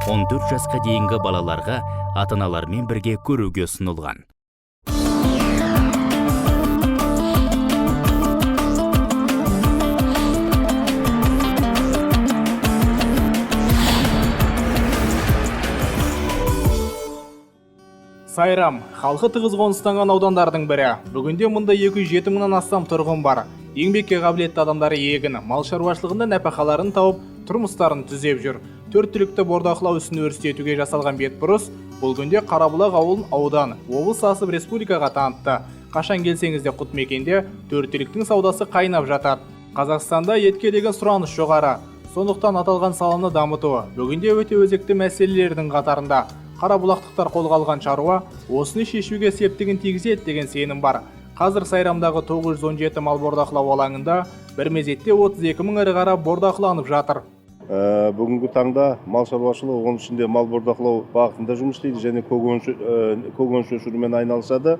14 жасқа дейінгі балаларға ата-аналармен бірге көруге ұсынылған. Сайрам, халқы тығыз қоныстанған аудандардың бірі. Бүгінде мұнда 207 мыңнан астам тұрғын бар. Еңбекке қабілетті адамдары егін, мал шаруашылығында нәпақаларын тауып, тұрмыстарын түзеп жүр. 4 түлікті бордақылау ісін өрістетуге жасалған бетбұрыс бұл күнде Қарабұлақ ауылын аудан, облыс асып республикаға танытты. Қашан келсеңіз де құт мекенде 4 түліктің саудасы қайнап жатады. Қазақстанда етке деген сұраныс жоғары. Сондықтан аталған саланы дамыту бүгінде өте өзекті мәселелердің қатарында. Қарабұлақтықтар қолға алған шаруа осыны шешуге септігін тигізеді деген сенім бар. Қазір Сайрамдағы 917 мал бордақылау алаңында бір мезетте 32 мың ірі қара бордақыланып жатыр. Бүгінгі таңда мал шаруашылығы, оның ішінде мал бордақылау бағытында жұмыс істейді және көкөніс өсірумен айналысады.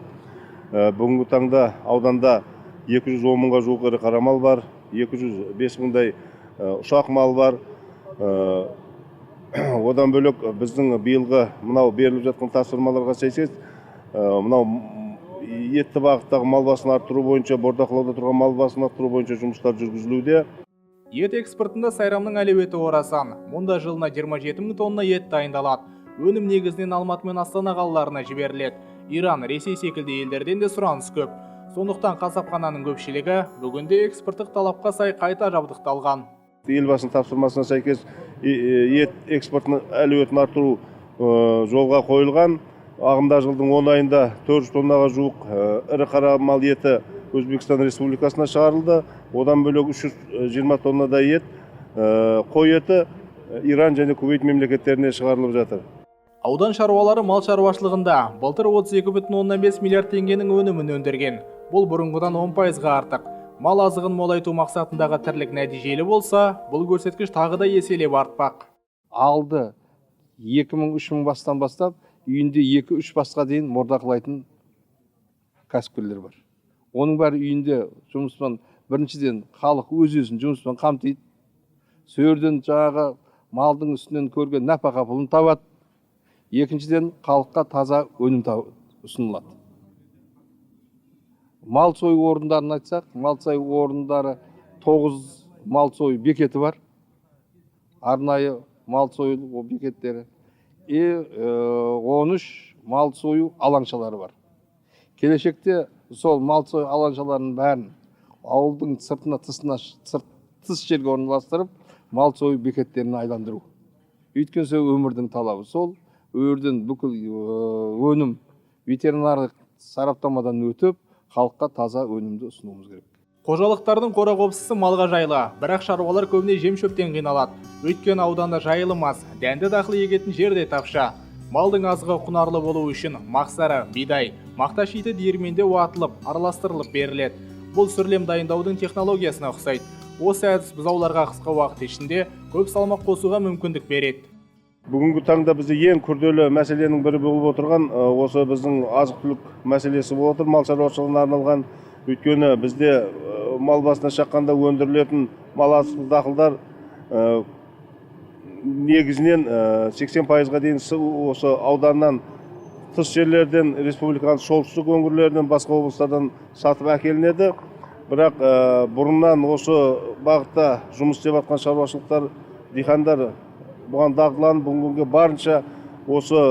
Бүгінгі таңда ауданда 210 мыңға жуық ірі қара мал бар, 205 мыңдай ұшақ мал бар. Одан бөлек біздің биылғы мынау беріліп жатқан тапсырмаларға сәйкес мынау етті бағыттағы мал басын арттыру бойынша, бордақылауда тұрған мал басын арттыру бойынша жұмыстар жүргізілуде. Ет экспортында Сайрамның әлеуеті орасан. Мұнда жылына 27 мың тонна ет дайындалады. Өнім негізінен Алматы мен Астана қалаларына жіберіледі. Иран, Ресей секілді елдерден де сұраныс көп. Сондықтан қасапхананың көпшілігі бүгінде экспорттық талапқа сай қайта жабдықталған. Елбасының тапсырмасына сәйкес ет экспортының әлеуетін арттыру жолға қойылған. Ағымда жылдың 10 айында 400 тоннаға жуық ірі қара мал еті Өзбекстан Республикасына шығарылды. Одан бөлек 320 тоннадай ет, қой еті Иран және Кувейт мемлекеттеріне шығарылып жатыр. Аудан шаруалары мал шаруашылығында былтыр 32,5 миллиард теңгенің өнімін өндірген. Бұл бұрынғыдан 10%-ға артық. Мал азығын молайту мақсатындағы тірлік нәтижелі болса, бұл көрсеткіш тағы да еселеп артпақ. Алды 2000-3000 бастан бастап, үйінде 2-3 басқа дейін бордақылайтын кәсіпкерлер бар. Оның бәрі үйінде жұмыспен, біріншіден халық өз-өзін жұмыспен қамтиды. Сөрден жаңағы малдың үстінен көрген нәпақа пұлын табады. Екіншіден халыққа таза өнім ұсынылады. Мал сою орындарын айтсақ, мал сою орындары 9 мал сою бекеті бар. Арнайы мал сою бекеттері. 13 мал сою алаңшалары бар. Келешекте сол мал сою алаңшаларының бәрін ауылдың сыртына, тыс жерге орналастырып, мал сою бекеттерін айландыру. Өйткені сол өмірдің талабы. Сол өрден бүкіл өнім ветеринарлық сараптамадан өтіп, халыққа таза өнімді ұсынуымыз керек. Қожалықтардың қора-қопсысы малға жайлы, бірақ шаруалар көбіне жем-шөптен қиналады. Өйткені ауданда жайылмас, дәнді дақыл егетін жерде тапша. Малдың азығы құнарлы болу үшін мақсары, бидай, мақта шиті диірменде уатылып, араластырылып беріледі. Бұл сүрлем дайындаудың технологиясына ұқсайды. Осы әдіс бұзауларға қысқа уақыт ішінде көп салмақ қосуға мүмкіндік береді. Бүгінгі таңда бізде ең күрделі мәселенің бірі болып отырған осы біздің азық-түлік мәселесі болып отыр, мал шаруашылығына арналған. Өйткені бізде мал басына шаққанда өндірілетін мал азықтық дақылдар негізінен 80%-ға дейін осы ауданнан, тыс жерлерден, республиканың солтүстік өңірлерінен, басқа облыстардан сатып әкелінеді. Бірақ бұрыннан осы бағытта жұмыс істеп жатқан шаруашылықтар, диқандар бұған дағдыланып, бүгінге барынша осы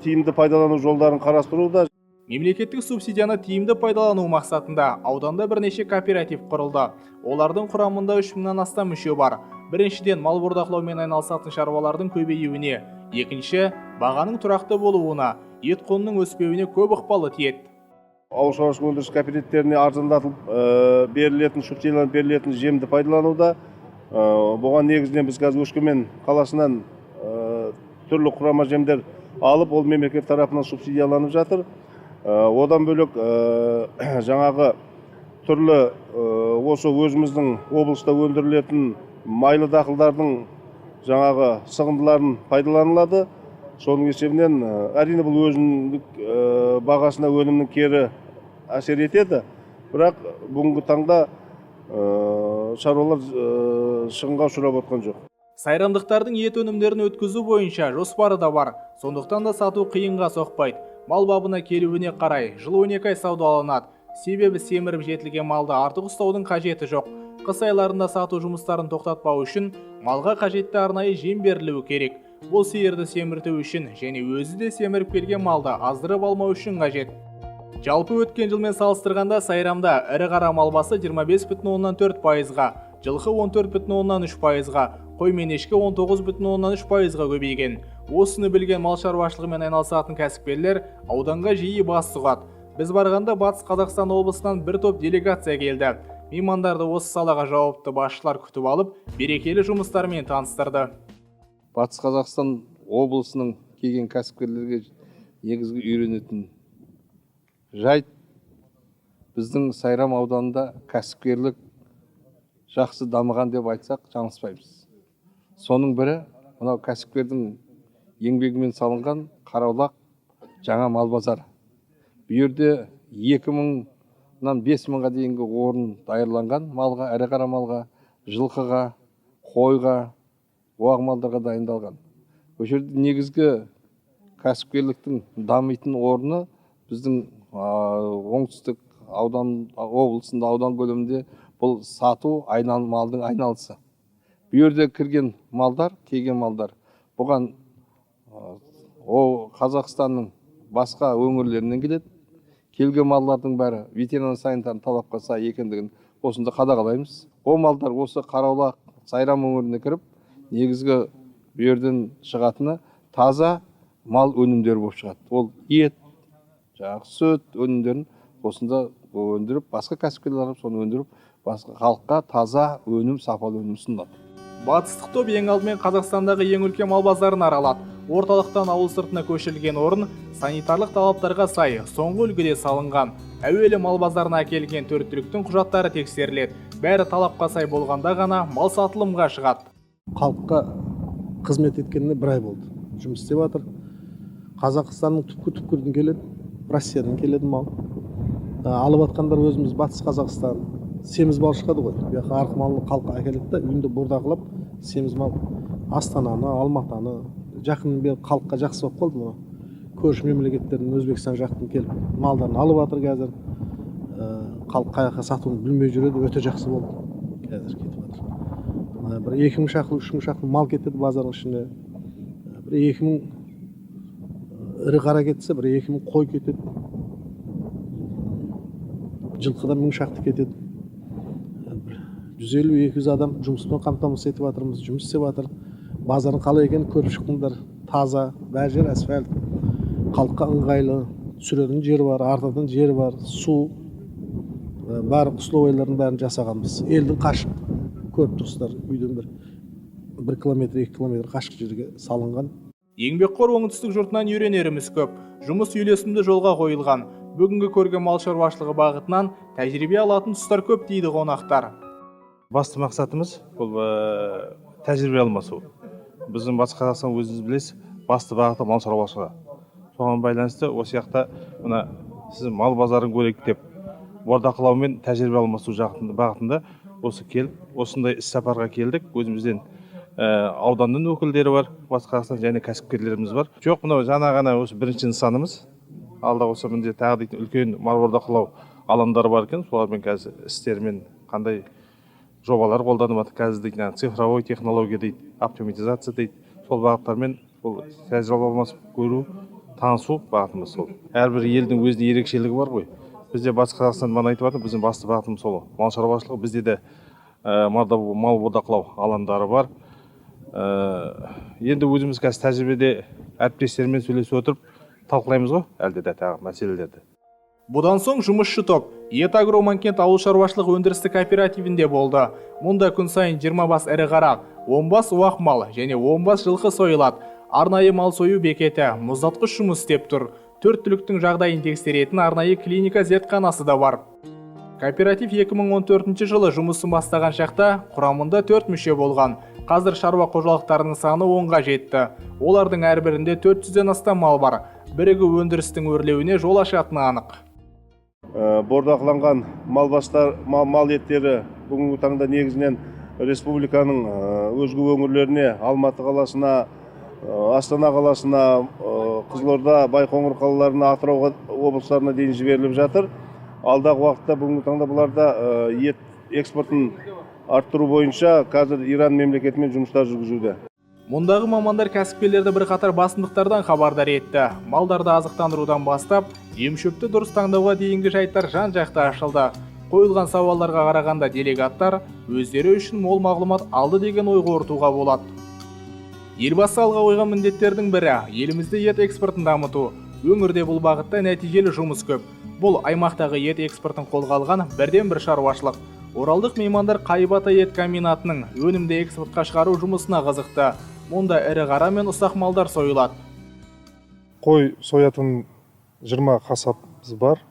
тиімді пайдалану жолдарын қарастыруда. Мемлекеттік субсидияны тиімді пайдалану мақсатында ауданда бірнеше кооператив құрылды. Олардың құрамында 3000-нан астам мүше бар. Біріншіден, мал бордақылаумен айналысатын шаруалардың көбеюіне, екінші, бағаның тұрақты болуына, ет құнының өспеуіне көп ықпалы тиеді. Ауыл шаруашылық өндіріс кооперативтеріне арзандатылып берілетін, субсидияланып берілетін жемді пайдалануда. Бұған негізінен біз қазір Өскемен қаласынан түрлі құрама жемдер алып, ол мемлекет тарапынан субсидияланып жатыр. Одан бөлек жаңағы түрлі осы өзіміздің облыста өндірілетін майлы дақылдардың жаңағы сығындыларын пайдаланылады. Соның есебінен әрине бұл өзіндік бағасына өнімнің кері әсер етеді. Бірақ бүгінгі таңда шаруалар шығынға ұшырап отқан жоқ. Сайрамдықтардың ет өнімдерін өткізу бойынша жоспары да бар, сондықтан да сату қиынға соқпайды. Мал бабына келуіне қарай жыл 12 ай саудаланады. Себебі семіріп жетілген малды артық ұстаудың қажеті жоқ. Қыс айларында сату жұмыстарын тоқтатпау үшін малға қажетті арнайы жем берілуі керек. Бұл сиырды семірту үшін және өзі де семіріп келген малды аздырып алмау үшін қажет. Жалпы өткен жылмен салыстырғанда Сайрамда ірі қара мал басы 25,4%-ға, жылқы 14,3%-ға, қой мен ешкі 19,3%-ға көбейген. Осыны білген мал шаруашылығымен айналысатын кәсіпкерлер ауданға жиі бас сұғады. Біз барғанда Батыс Қазақстан облысынан бір топ делегация келді. Меймандарды осы салаға жауапты басшылар күтіп алып, берекелі жұмыстармен таныстырды. Батыс Қазақстан облысының келген кәсіпкерлерге негізгі үйренетін жайт, біздің Сайрам ауданында кәсіпкерлік жақсы дамыған деп айтсақ жаңылыспаймыз. Соның бірі мынау кәсіпкердің еңбегімен салынған Қараулақ жаңа мал базары. Бұл жерде 2000-нан 5000-ға дейінгі орын дайырланған малға, ірі қара малға, жылқыға, қойға, оғ малдарға дайындалған. Бұл жерде негізгі кәсіпкерліктің дамитын орны біздің оңтүстік облысында, аудан көлемінде бұл сату малдың айналысы. Бұл жерде кірген малдар, келген малдар, бұған Қазақстанның басқа өңірлерінен келеді. Келген маллардың бәрі ветеринар санитар талапқа сай екендігін осында қадағалаймыз. Ол малдар осы Қараулақ, Сайрам өңіріне кіріп, негізгі бұл жерден шығатыны таза мал өнімдері болып шығады. Ол ет, сүт өнімдерін осында өндіріп, басқа кәсіпкерлер соны өндіріп, басқа халыққа таза өнім, сапалы өнім ұсынады. Батыстық топ ең алдымен Қазақстандағы ең үлкен мал базарын аралады. Орталықтан ауыл сыртына көшірілген орын санитарлық талаптарға сай соңғы үлгіде салынған. Әуелі мал базарына әкелген төрт түліктің құжаттары тексеріледі. Бәрі талапқа сай болғанда ғана мал сатылымға шығады. Халыққа қызмет еткеніне бір ай болды. Жұмыс істеп жатыр. Қазақстанның түпкір-түпкірден келеді, Россиядан келеді мал. Алып жатқандар өзіміз Батыс Қазақстан. Семіз мал шығады ғой. Арық малын халыққа әкеледі да, үйінде бордақылап, семіз мал Астананы, Алматаны, жақын бері халыққа жақсы болып қалды мұны. Көрші мемлекеттердің Өзбекстан жақтан келіп малдарын алып жатыр қазір. Халық қаяққа сатуын білмей жүреді, өте жақсы болды. Қазір кетіп жатыр. Бір 2000 шақырым, 3000 шақырым мал кетеді базардың ішіне. Бір 2000 ірі қара кетсе, бір 2000 қой кетеді. Жылқыдан 1000 шақты кетеді. 150-200 адам жұмыспен қамтамасыз етіп жатырмыз, жұмыс істеп жатыр. Базардың қалай екенін көріп шықтыңдар. Таза, бәр жер асфальт. Халыққа ыңғайлы, сүретін жері бар, артатын жері бар, су, бәрі условиялардың бәрін жасағанбыз. Елдің қашық, көріп тұрсыздар, үйден бір километр, 2 километр қашық жерге салынған. Еңбекқор оңтүстік жұртынан үйренеріміз көп. Жұмыс үйлесімді жолға қойылған. Бүгінгі көрген мал шаруашылығы бағытынан тәжірибе алатын тұстар көп дейді қонақтар. Басты мақсатымыз бұл тәжірибе алмасу. Біздің Батыс Қазақстан өзіңіз білесіз, басты бағыты мал шаруашылығы. Соған байланысты осы жақта мына сіз мал базарын көрейік деп бордақылаумен тәжірибе алмасу бағытында осы келіп, осындай іс-сапарға келдік. Өзімізден ауданның өкілдері бар, Батыс Қазақстан және кәсіпкерлеріміз бар. Жоқ, мынау жаңа ғана осы бірінші нысанымыз. Алда осы мінде тағы үлкен мал бордақылау алаңдары бар екен. Солармен қазір істермен қандай жобалар қолданып жатыр. Қазір цифровой технология дейді, оптимизация дейді. Сол бағыттармен бұл тәжірибе алмасып көру, танысу бағытымыз сол. Әрбір елдің өзіне ерекшелігі бар ғой. Бізде Батыс Қазақстан мана айтып жатыр, біздің басты бағытымыз сол. Мал шаруашылығы, бізде де мал бордақылау алаңдары бар. Енді өзіміз қазір тәжірибеде әріптестермен сөйлесіп отырып талқылаймыз ғой, әлде де тағы мәселелерді. Бұдан соң жұмысшы топ Ет-Агро Манкент ауыл шаруашылық өндірістік кооперативінде болды. Мұнда күн сайын 20 бас ірі қара, 10 бас уақ мал және 10 бас жылқы сойылады. Арнайы мал сою бекеті, мұздатқыш жұмыс істеп тұр. Төрт түліктің жағдайын тексеретін арнайы клиника зертханасы да бар. Кооператив 2014 жылы жұмысын бастаған шақта құрамында 4 мүше болған. Қазір шаруа қожалықтарының саны 10-ға жетті. Олардың әрбірінде 400-ден астам мал бар. Бірігі өндірістің өрлеуіне жол ашатыны анық. Бордақыланған мал еттері бүгінгі таңда негізінен республиканың өзге өңірлеріне, Алматы қаласына, Астана қаласына, Қызылорда, Байқоңыр қалаларына, Атырау облыстарына дейін жіберіліп жатыр. Алдағы уақытта бүгінгі таңда бұларда ет экспортын арттыру бойынша қазір Иран мемлекетімен жұмыстар жүргізуде. Мұндағы мамандар кәсіпкерлерді бірқатар басымдықтардан хабардар етті. Малдарды азықтандырудан бастап, ем-шөпті дұрыс таңдауға дейінгі жайттар жан-жақты ашылды. Қойылған сауалдарға қарағанда делегаттар өздері үшін мол мағлұмат алды деген ой қорытуға болады. Елбасы алға қойған міндеттердің бірі елімізде ет экспортын дамыту. Өңірде бұл бағытта нәтижелі жұмыс көп. Бұл аймақтағы ет экспортын қолға алған бірден бір шаруашылық. Оралдық меймандар Қайып-ата ет комбинатының өнімді экспортқа шығару жұмысына қызықты. Мұнда ірі қара мен ұсақ малдар сойылады. Қой соятын 20 қасапымыз бар,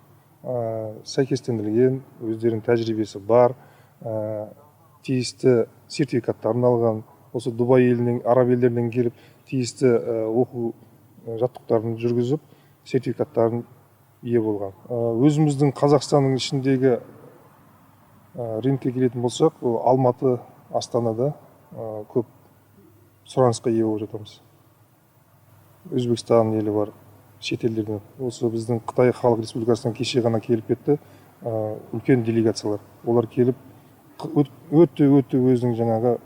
сәйкестендірілген, өздерінің тәжірибесі бар, тиісті сертификаттарын алған, осы Дубай елінің, араб елдерінен келіп, тиісті оқу жаттықтарын жүргізіп, сертификаттарын ие болған. Өзіміздің Қазақстанның ішіндегі рынокқа келетін болсақ, Алматы, Астанада көп сұранысқа ие болып жатамыз. Өзбекстан елі бар, шетелдерден. Осы біздің Қытай Халық Республикасынан кеше ғана келіп кетті, үлкен делегациялар. Олар келіп, өте өзінің жаңағы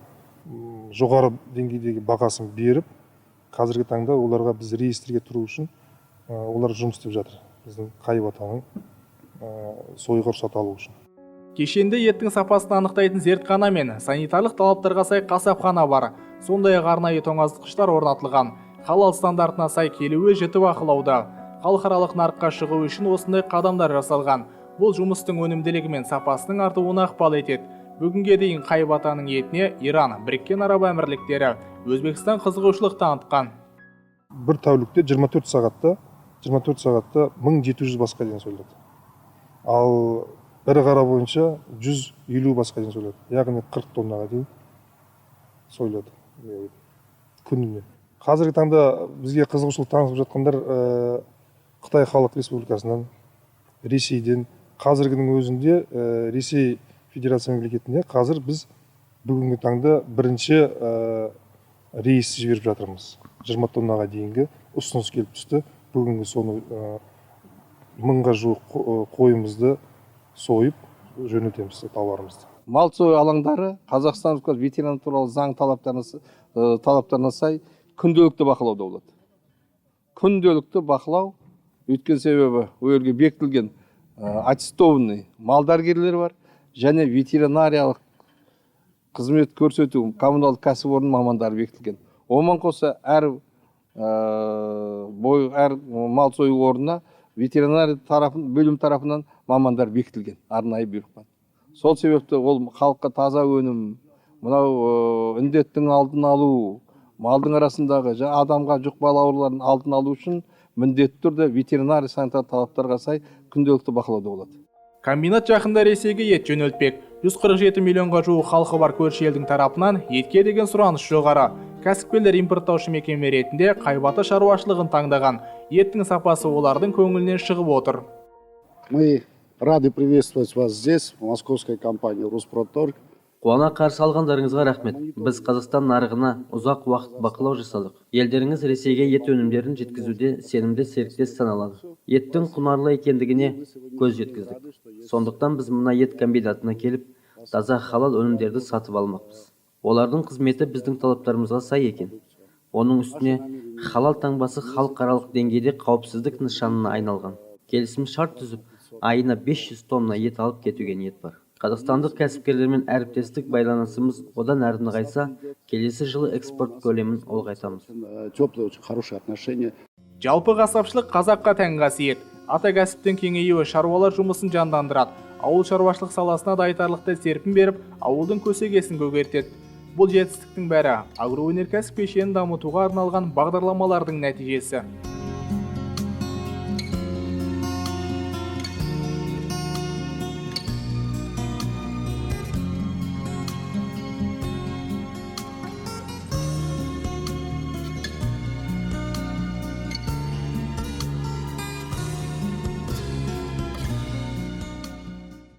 жоғары деңгейдегі бағасын беріп, қазіргі таңда оларға біз реестрге тұру үшін олар жұмыс істеп жатыр. Біздің Қайып-атаның сойға рұқсат алу үшін. Кешенде еттің сапасын анықтайтын зертхана мен санитарлық талаптарға сай қасапхана бар. Сондай-ақ арнайы тоңазытқыштар орнатылған. Халал стандартына сай келуі жіті бақылауда. Халықаралық нарыққа шығу үшін осындай қадамдар жасалған. Бұл жұмыстың өнімділігі мен сапасының артуына ықпал етеді. Бүгінге дейін Қайып-атаның етіне Иран, Біріккен Араб Әмірліктері, Өзбекстан қызығушылық танытқан. Бір тәулікте 24 сағатта 1700 басқа дейін сойлады. Ал ірі қара бойынша 150 басқа дейін сойлады. Яғни 40 тоннаға дейін сойлады күніне. Қазіргі таңда бізге қызығушылық танытып жатқандар Қытай Халық Республикасынан, Ресейден, қазіргінің өзінде Ресей Федерация мемлекетіне қазір біз бүгінгі таңда бірінші рейс жіберіп жатырмыз. 20 тоннаға дейінгі ұсыныс келіп түсті. Бүгінгі соны 1000-ға жуық қойымызды сойып жөнелтеміз тауарымызды. Мал сою алаңдары Қазақстан ветеринар туралы заң талаптарына сай күнделікті бақылауда болады. Күнделікті бақылау өткен себебі өйерге бекітілген аттестованный малдәрігерлер бар және ветеринариялық қызмет көрсету коммуналдық кәсіпорын мамандары бекітілген. Оған қоса әр мал сою орнына ветеринария бөлім тарапынан мамандар бекітілген арнайы бұйрықпен. Сол себепті ол халыққа таза өнім, мынау індеттің алдын алу, малдың арасындағы адамға жұқпалы аурулардың алдын алу үшін міндетті түрде ветеринария санитар талаптарға сай күнделікті бақылауда болады. Комбинат жақында Ресейге ет жөнелтпек. 147 миллионға жуық халқы бар көрші елдің тарапынан етке деген сұраныс жоғары. Кәсіпкерлер импорттаушы мекеме ретінде Қайып-ата шаруашылығын таңдаған. Еттің сапасы олардың көңілінен шығып отыр. Мы рады приветствовать вас здесь, в московской компании «Руспродторг». Қуана қарсы алғандарыңызға рахмет. Біз Қазақстан нарығына ұзақ уақыт бақылау жасадық. Елдеріңіз Ресейге ет өнімдерін жеткізуде сенімді серіктес саналады. Еттің құнарлы екендігіне көз жеткіздік. Сондықтан біз мына ет комбинатына келіп, таза халал өнімдерді сатып алмақпыз. Олардың қызметі біздің талаптарымызға сай екен. Оның үстіне халал таңбасы халықаралық деңгейде қауіпсіздік нышанына айналған. Келісім шарт түзіп, айына 500 тонна ет алып кетуге ниет бар. Қазақстандық кәсіпкерлермен әріптестік байланысымыз одан әрі нығайса, келесі жылы экспорт көлемін ұлғайтамыз. Теплые, очень хорошие отношения. Жалпы қасапшылық қазаққа тән қасиет. Ата кәсіптің кеңеюі шаруалар жұмысын жандандырады. Ауыл шаруашылық саласына да айтарлықтай серпін беріп, ауылдың көсегесін көгертеді. Бұл жетістіктің бәрі агроөнеркәсіп кешенін дамытуға арналған бағдарламалардың нәтижесі.